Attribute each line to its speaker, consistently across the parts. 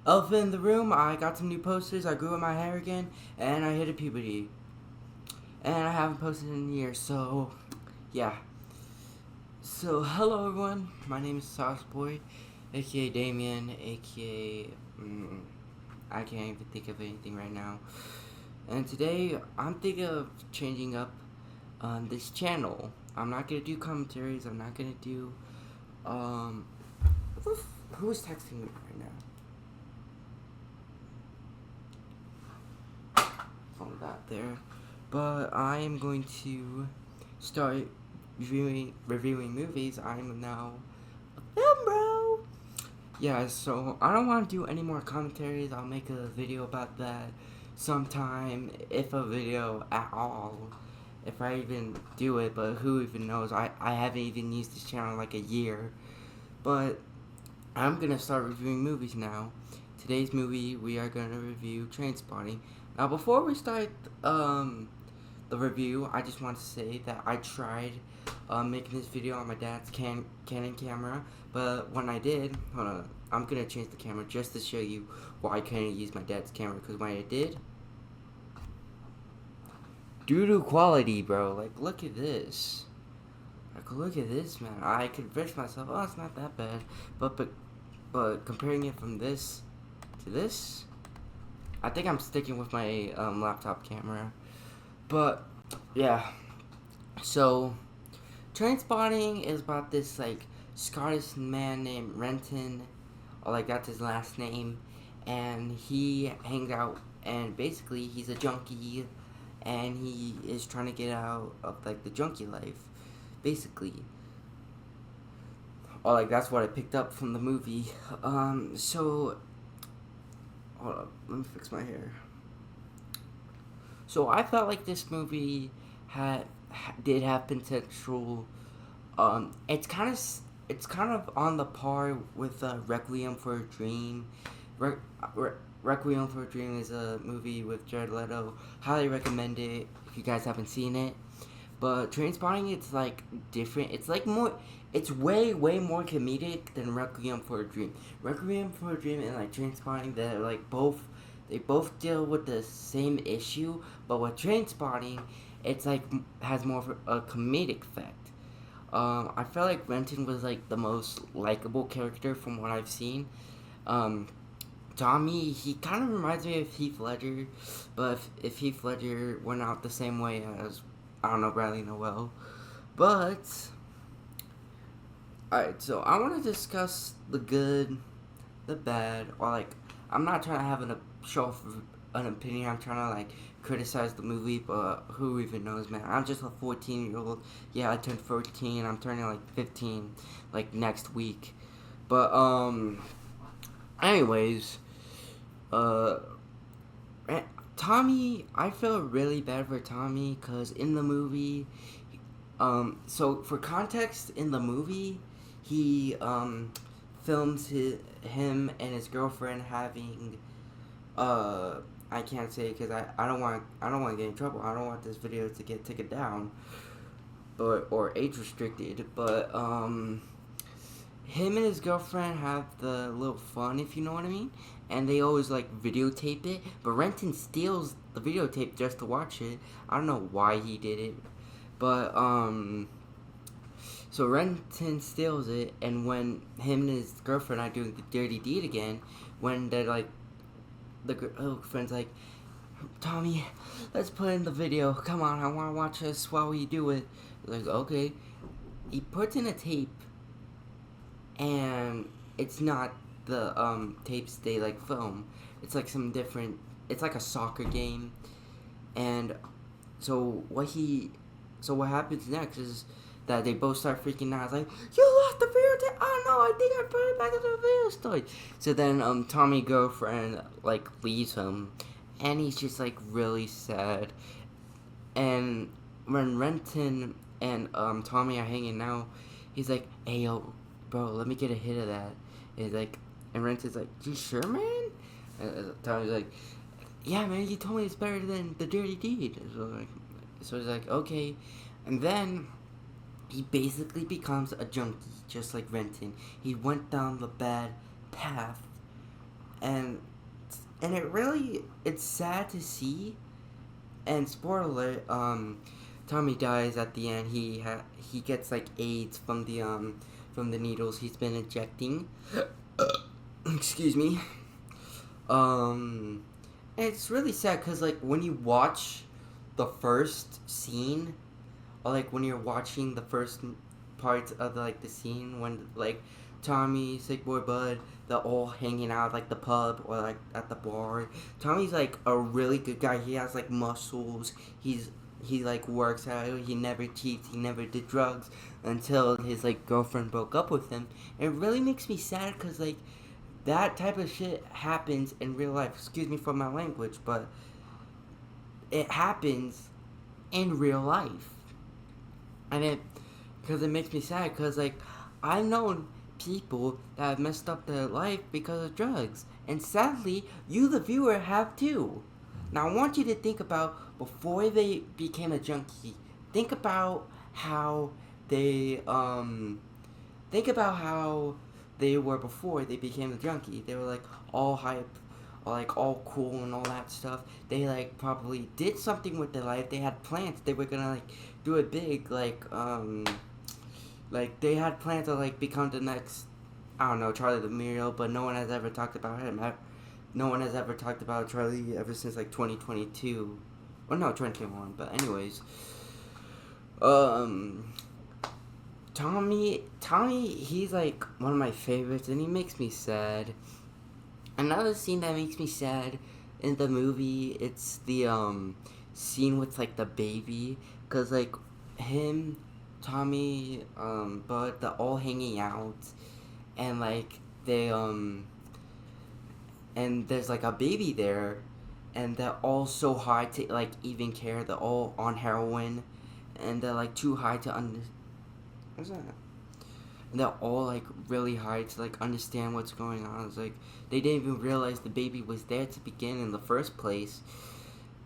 Speaker 1: Elephant in the room, I got some new posters, I grew my hair again, and I hit a puberty. And I haven't posted in years, so yeah. So hello everyone, my name is Sauceboy, aka Damien, aka I can't even think of anything right now. And today I'm thinking of changing up this channel. I'm not gonna do commentaries. I'm not gonna do who is texting me right now? Phone that there. But I am going to start reviewing movies. I'm now a film bro. Yeah, so I don't want to do any more commentaries. I'll make a video about that sometime, if a video at all. If I even do it, but who even knows? I haven't even used this channel in like a year. But I'm gonna start reviewing movies now. Today's movie, we are gonna review Trainspotting. Now, before we start the review, I just want to say that I tried making this video on my dad's Canon camera, but when I did, hold on, I'm gonna change the camera just to show you why I couldn't use my dad's camera, because when I did, due to quality, bro, like, look at this. Like, look at this, man. I convinced myself, oh, it's not that bad, but comparing it from this to this, I think I'm sticking with my laptop camera. But yeah, so Trainspotting is about this like Scottish man named Renton, or like that's his last name, and he hangs out, and basically he's a junkie, and he is trying to get out of like the junkie life, basically. Or like that's what I picked up from the movie. So hold up, let me fix my hair. So I felt like this movie did have potential. It's kind of on the par with Requiem for a Dream. Requiem for a Dream is a movie with Jared Leto. Highly recommend it if you guys haven't seen it. But Trainspotting, it's like different. It's like more. It's way more comedic than Requiem for a Dream. Requiem for a Dream and like Trainspotting, they're like both. They both deal with the same issue, but with Trainspotting, it's like has more of a comedic effect. I feel like Renton was like the most likable character from what I've seen. Tommy, he kind of reminds me of Heath Ledger, but if Heath Ledger went out the same way as, I don't know, Bradley Noel. But alright, so I want to discuss the good, the bad, or like, I'm not trying to have show off an opinion. I'm trying to like criticize the movie, but who even knows, man? I'm just a 14-year-old. Yeah, I turned 14. I'm turning like 15 like next week. But anyways, Tommy, I feel really bad for Tommy because in the movie, so for context, in the movie, he films him and his girlfriend having I can't say because I don't want to get in trouble. I don't want this video to get taken down, or age restricted. But him and his girlfriend have the little fun, if you know what I mean, and they always like videotape it. But Renton steals the videotape just to watch it. I don't know why he did it, but so Renton steals it, and when him and his girlfriend are doing the dirty deed again, when they're like, the girlfriend's like, Tommy, let's put in the video. Come on, I want to watch this while we do it. Like, okay. He puts in a tape, and it's not the tapes they like film. It's like some different. It's like a soccer game, and so what happens next is that they both start freaking out. It's like, you lost the videotape. Oh no, I think I put it back into the video store. So then Tommy's girlfriend like leaves him, and he's just like really sad. And when Renton and Tommy are hanging out, he's like, hey yo, bro, let me get a hit of that. And he's like, and Renton's like, you sure, man? And Tommy's like, yeah, man, you told me it's better than the dirty deed. So he's like, okay. And then he basically becomes a junkie, just like Renton. He went down the bad path, and it's sad to see. And spoiler alert, Tommy dies at the end. He gets like AIDS from the needles he's been injecting. Excuse me. It's really sad because like when you watch the first scene, or like when you're watching the first parts of the scene when like Tommy, Sick Boy Bud, they're all hanging out like the pub or like at the bar. Tommy's like a really good guy. He has like muscles. He like works out. He never cheats. He never did drugs until his like girlfriend broke up with him. It really makes me sad because like that type of shit happens in real life. Excuse me for my language, but it happens in real life. And because it makes me sad, because, like, I've known people that have messed up their life because of drugs. And sadly, you, the viewer, have too. Now, I want you to think about before they became a junkie. Think about how they, think about how they were before they became a junkie. They were, like, all hype, or, like, all cool and all that stuff. They, like, probably did something with their life. They had plans. They were gonna, like, do it big, like they had plans to like become the next, I don't know, Charlie D'Amelio, but no one has ever talked about him. No one has ever talked about Charlie ever since like 2022, or no, 2021. But anyways, Tommy, he's like one of my favorites, and he makes me sad. Another scene that makes me sad in the movie, it's the scene with like the baby, cause like him, Tommy, Bud, they're all hanging out, and like they and there's like a baby there, and they're all so high to like even care. They're all on heroin, and they're like too high to what's that? And they're all like really high to like understand what's going on. It's like they didn't even realize the baby was there to begin in the first place,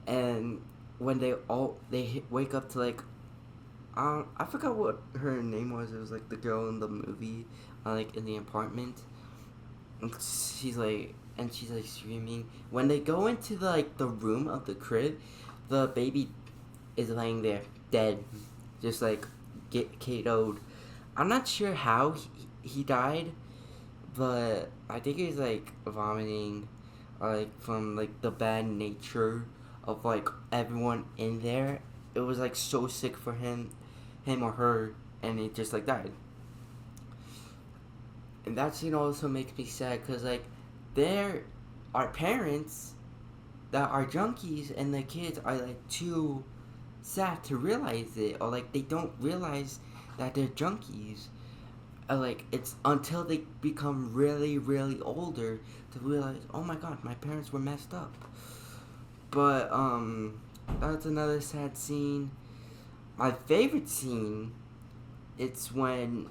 Speaker 1: and when they wake up to like I forgot what her name was. It was like the girl in the movie, like in the apartment. And she's like screaming. When they go into the room of the crib, the baby is laying there dead, just like KO'd. I'm not sure how he died, but I think he's like vomiting, like from like the bad nature of like everyone in there. It was like so sick for him or her, and he just like died. And that scene also makes me sad because like there are parents that are junkies and the kids are like too sad to realize it, or like they don't realize that they're junkies. Like it's until they become really really older to realize, oh my god, my parents were messed up. But that's another sad scene. My favorite scene, it's when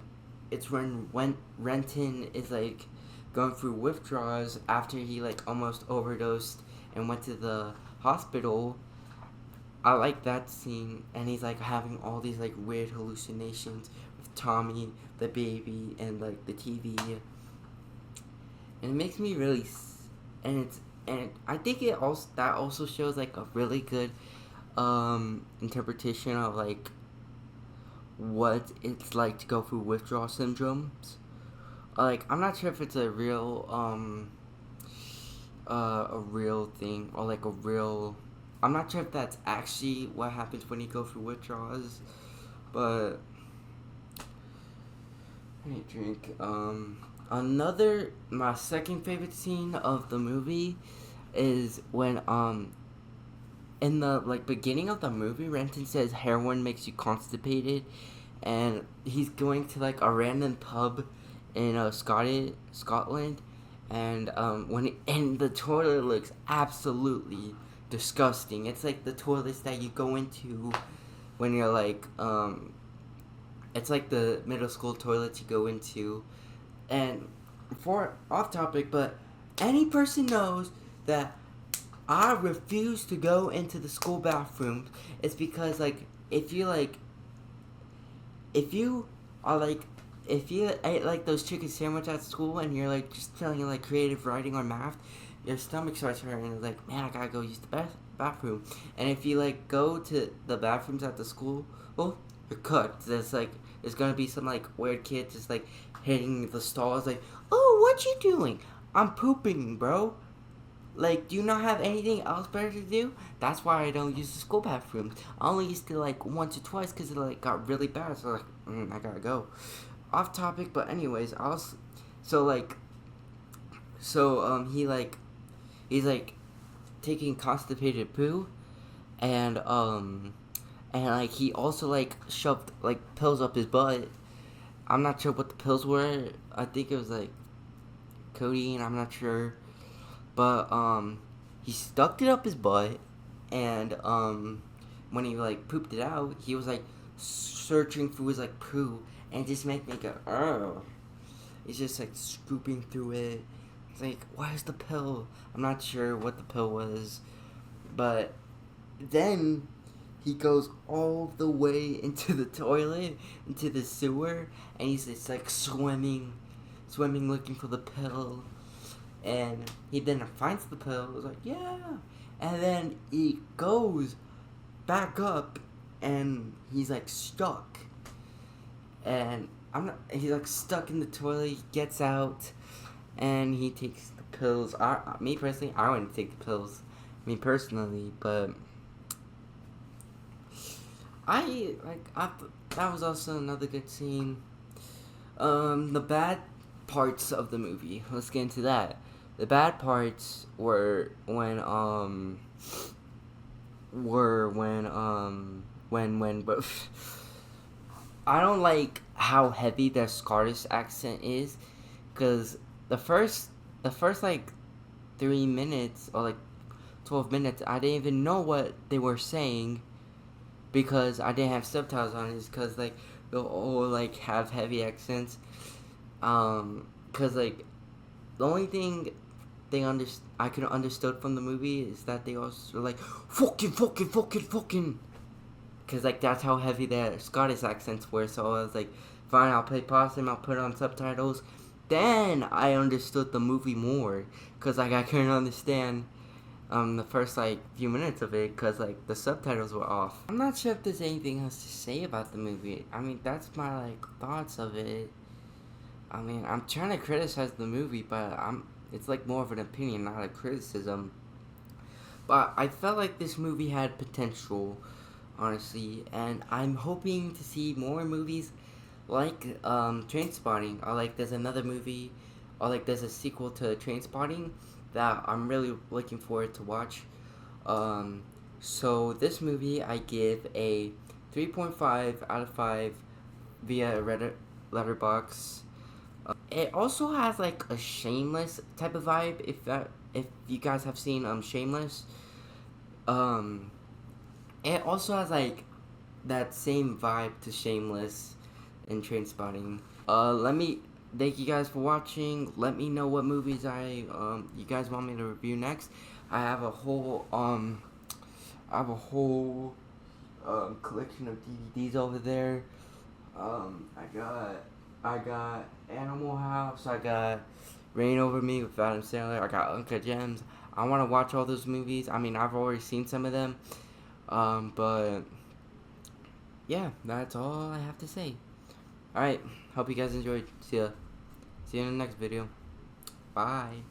Speaker 1: Renton is like going through withdrawals after he like almost overdosed and went to the hospital. I like that scene, and he's like having all these like weird hallucinations with Tommy, the baby, and like the TV, and it makes me really, and I think it also shows like a really good interpretation of like what it's like to go through withdrawal syndromes. Like I'm not sure if it's a real thing, or like a real, I'm not sure if that's actually what happens when you go through withdrawals, but let me drink. My second favorite scene of the movie is when in the like beginning of the movie, Renton says heroin makes you constipated, and he's going to like a random pub in Scotland, and and the toilet looks absolutely disgusting. It's like the toilets that you go into when you're like it's like the middle school toilets you go into. And for off topic, but any person knows that I refuse to go into the school bathrooms. It's because like if you are like if you ate like those chicken sandwich at school and you're like just feeling like creative writing or math, your stomach starts hurting and it's like, man, I gotta go use the bathroom. And if you like go to the bathrooms at the school, well, you're cooked. There's gonna be some like weird kid just like hitting the stalls like, oh, what you doing? I'm pooping, bro. Like, do you not have anything else better to do? That's why I don't use the school bathroom. I only used to like once or twice because it like got really bad. So like, I gotta go. Off topic, but anyways, I was so like, he's like taking constipated poo, and like he also like shoved like pills up his butt. I'm not sure what the pills were. I think it was like codeine. I'm not sure, but he stuck it up his butt, and when he like pooped it out, he was like searching through his like poo, and it just made me go, oh. He's just like scooping through it. It's like, where's the pill? I'm not sure what the pill was, but then he goes all the way into the toilet, into the sewer, and he's just like swimming looking for the pill. And he then finds the pill. It was like, yeah. And then he goes back up, and he's like stuck. And he's like stuck in the toilet. He gets out, and he takes the pills. Me personally, I wouldn't take the pills. Me personally, but that was also another good scene. The bad parts of the movie. Let's get into that. The bad parts were when but I don't like how heavy their Scottish accent is, cause the first like 3 minutes or like 12 minutes, I didn't even know what they were saying, because I didn't have subtitles on it. Cause like they'll all like have heavy accents. Cause like the only thing I could have understood from the movie is that they also were like fucking. Cause like that's how heavy their Scottish accents were. So I was like, fine, I'll play pause them. I'll put on subtitles. Then I understood the movie more. Cause like I couldn't understand the first like few minutes of it, cause like the subtitles were off. I'm not sure if there's anything else to say about the movie. I mean, that's my like thoughts of it. I mean, I'm trying to criticize the movie, but it's like more of an opinion, not a criticism. But I felt like this movie had potential, honestly, and I'm hoping to see more movies like Trainspotting, or like there's another movie, or like there's a sequel to Trainspotting that I'm really looking forward to watch. So this movie I give a 3.5 out of 5 via Reddit letterbox. It also has like a Shameless type of vibe. If you guys have seen Shameless, it also has like that same vibe to Shameless and Trainspotting. Let me thank you guys for watching. Let me know what movies you guys want me to review next. I have a whole collection of DVDs over there. I got Animal House. I got Rain Over Me with Adam Sandler. I got Uncle Gems. I want to watch all those movies. I mean, I've already seen some of them. But yeah, that's all I have to say. Alright, hope you guys enjoyed. See you in the next video. Bye.